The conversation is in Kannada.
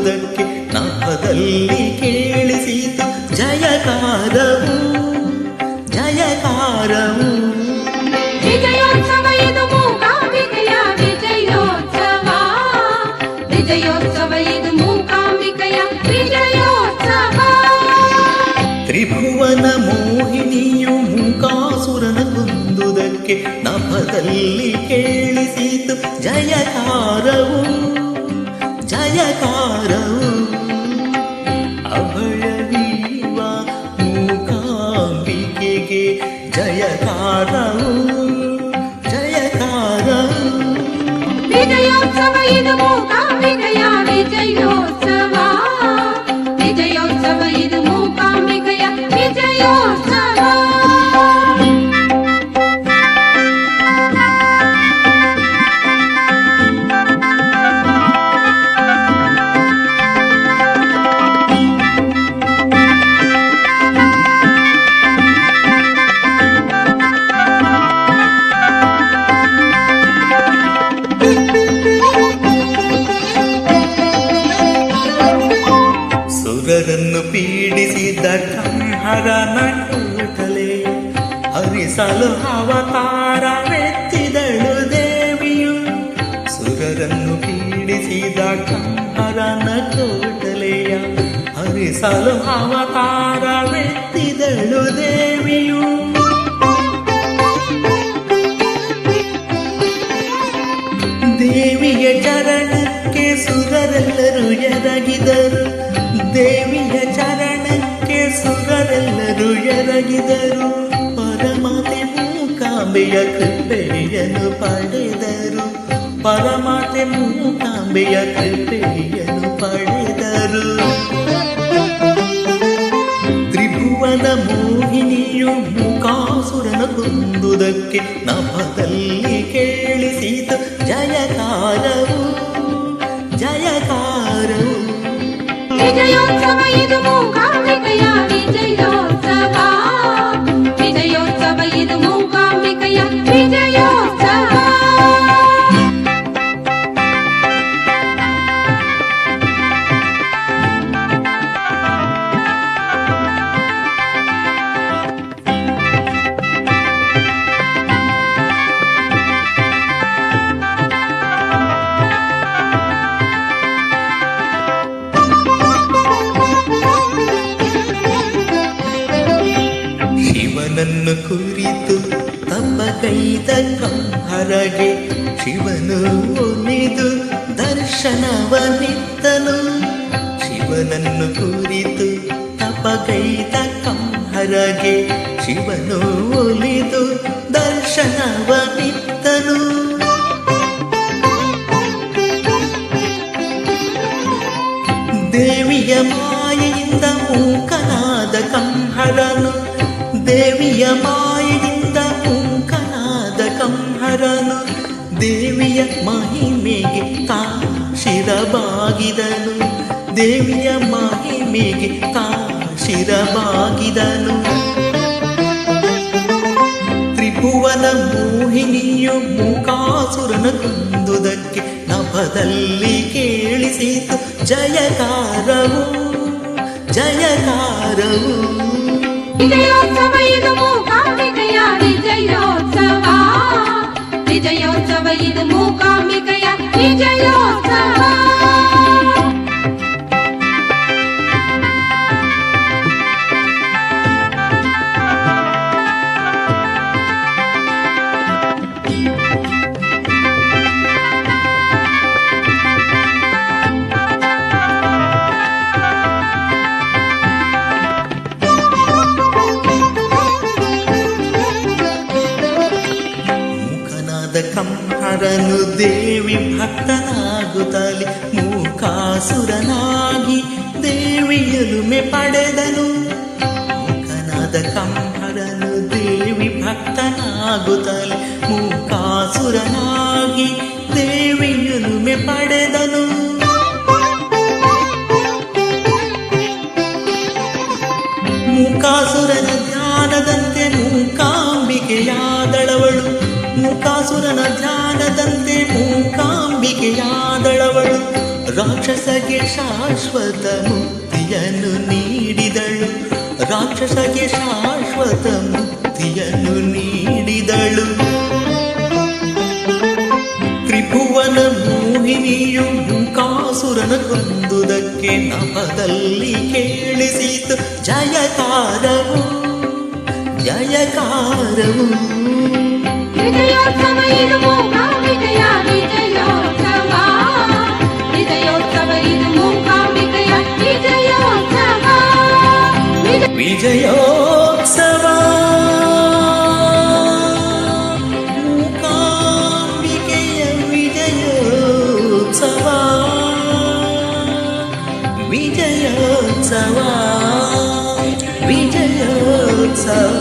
ಹೊಂದುವುದಕ್ಕೆ ನಭದಲ್ಲಿ ಕೇಳಿಸಿತು ಜಯಕಾರವು ಜಯಕಾರವು. ವಿಜಯೋತ್ಸವ ಇದು ಮೂಕಾಂಬಿಕೆಯ ವಿಜಯೋತ್ಸವ, ವಿಜಯೋತ್ಸವ ಇದು ಮೂಕಾಂಬಿಕೆಯ ವಿಜಯೋತ್ಸವ. ತ್ರಿಭುವನ ಮೋಹಿನಿಯು ಮೂಕಾಸುರನ ಕೊಂದುದಕ್ಕೆ ನಭದಲ್ಲಿ ಕೇಳಿಸಿತು ಜಯಕಾರವು ಜಯಕಾರವು. ಅಭಯವೀವ ಮೂಕಾಂಬಿಕೆಗೆ ಜಯಕಾರವು ಜಯಕಾರವು. ವಿಜಯೋತ್ಸವ ಇದು ಮೂಕಾಂಬಿಕೆಯ ವಿಜಯೋತ್ಸವ, ವಿಜಯೋತ್ಸವ ಇದು ಮೂಕಾಂಬಿಕೆಯ ವಿಜಯೋತ್ಸವ. ಸುರರನ್ನು ಪೀಡಿಸಿದ ಕಂಹರನ ಕೂಟಲೆ ಹರಿಸಲು ಅವತಾರವೆತ್ತಿದಳು ದೇವಿಯು. ಸುರರನ್ನು ಪೀಡಿಸಿದ ಕಂಹರನ ಕೂಟಲೆಯ ಹರಿಸಲು ಅವತಾರವೆತ್ತಿದಳು ದೇವಿಯು. ದೇವಿಯ ಚರಣಕ್ಕೆ ಸುರರೆಲ್ಲರೂ ಎರಗಿದರು, ದೇವಿಯ ಚರಣಕ್ಕೆ ಸುರರೆಲ್ಲರೂ ಎರಗಿದರು. ಪರಮಾತೆ ಮೂಕಾಂಬೆಯ ಕೃಪೆಯನ್ನು ಪಡೆದರು, ಪರಮಾತೆ ಮೂಕಾಂಬೆಯ ಕೃಪೆಯನ್ನು ಪಡೆದರು. ತ್ರಿಭುವನ ಮೋಹಿನಿಯು ಮೂಕಾಸುರನ ಕೊಂದುದಕ್ಕೆ ನಭದಲ್ಲಿ ಕೇಳಿಸಿತು ಜಯಕಾರವು ಜಯಕಾರವು. ವಿಜಯೋತ್ಸವ ಇದು ಮೂಕಾಂಬಿಕೆಯ ವಿಜಯೋತ್ಸವ, ವಿಜಯೋತ್ಸವ ಇದು ಮೂಕಾಂಬಿಕೆಯ ವಿಜಯೋತ್ಸವ. ಶಿವನನ್ನು ಕುರಿತು ತಪಗೈದ ಕಂಹರಗೆ ಶಿವನು ಒಲಿದು ದರ್ಶನವನಿತ್ತನು. ಶಿವನನ್ನು ಕುರಿತು ತಪಗೈದ ಕಂಹರಗೆ ಶಿವನು ಒಲಿದು ದರ್ಶನವನಿತ್ತನು. ದೇವಿಯ ಮಾಯೆಯಿಂದ ಮೂಕನಾದ ಕಂಹರನು, ದೇವಿಯ ಮಾಯೆಯಿಂದ ಮೂಕನಾದ ಕಂಹರನು ದೇವಿಯ ಮಹಿಮೆಗೆ ತಾ ಶಿರಬಾಗಿದನು, ದೇವಿಯ ಮಹಿಮೆಗೆ ತಾ ಶಿರಬಾಗಿದನು. ತ್ರಿಭುವನ ಮೋಹಿನಿಯು ಮೂಕಾಸುರನ ಕೊಂದುದಕ್ಕೆ ನಭದಲ್ಲಿ ಕೇಳಿಸಿತು ಜಯಕಾರವು ಜಯಕಾರವು. ವಿಜಯೋತ್ಸವ ಇದು ಮೂಕಾಂಬಿಕೆಯ ವಿಜಯೋತ್ಸವ, ವಿಜಯೋತ್ಸವ ಇದು ಮೂಕಾಂಬಿಕೆಯ ವಿಜಯೋತ್ಸವ. ಕಂಹರನು ದೇವಿ ಭಕ್ತನಾಗುತ್ತಲೇ ಮೂಕಾಸುರನಾಗಿ ದೇವಿಯಲುಮೆ ಪಡೆದನು. ಮೂಕನಾದ ಕಂಹರನು ದೇವಿ ಭಕ್ತನಾಗುತ್ತಲೇ ಮೂಕಾಸುರನಾಗಿ ದೇವಿಯಲುಮೆ ಪಡೆದನು. ಮೂಕಾಸುರನ ಧ್ಯಾನದಂತೆ ಮೂಕಾಂಬಿಕೆಯಾದಳವಳು, ಮೂಕಾಸುರನ ಧ್ಯಾನದಂತೆ ಮೂಕಾಂಬಿಕೆಯಾದಳವಳು. ರಾಕ್ಷಸ ರಾಕ್ಷಸಗೆ ಶಾಶ್ವತ ಮುಕ್ತಿಯನ್ನು ನೀಡಿದಳು, ರಾಕ್ಷಸಗೆ ಶಾಶ್ವತ ಮುಕ್ತಿಯನ್ನು ನೀಡಿದಳು. ತ್ರಿಭುವನ ಮೋಹಿನಿಯು ಮೂಕಾಸುರನ ಕೊಂದುದಕ್ಕೆ ನಭದಲ್ಲಿ ಕೇಳಿಸಿತು ಜಯಕಾರವು ಜಯಕಾರವು. ವಿಜಯೋತ್ಸವ ಇದು ಮೂಕಾಂಬಿಕೆಯ ವಿಜಯೋತ್ಸವ, ವಿಜಯೋತ್ಸವ ಇದು ಮೂಕಾಂಬಿಕೆಯ ವಿಜಯೋತ್ಸವ, ವಿಜಯೋತ್ಸವ ಮೂಕಾಂಬಿಕೆಯ ವಿಜಯೋತ್ಸವ, ವಿಜಯೋತ್ಸವ ವಿಜಯೋತ್ಸವ.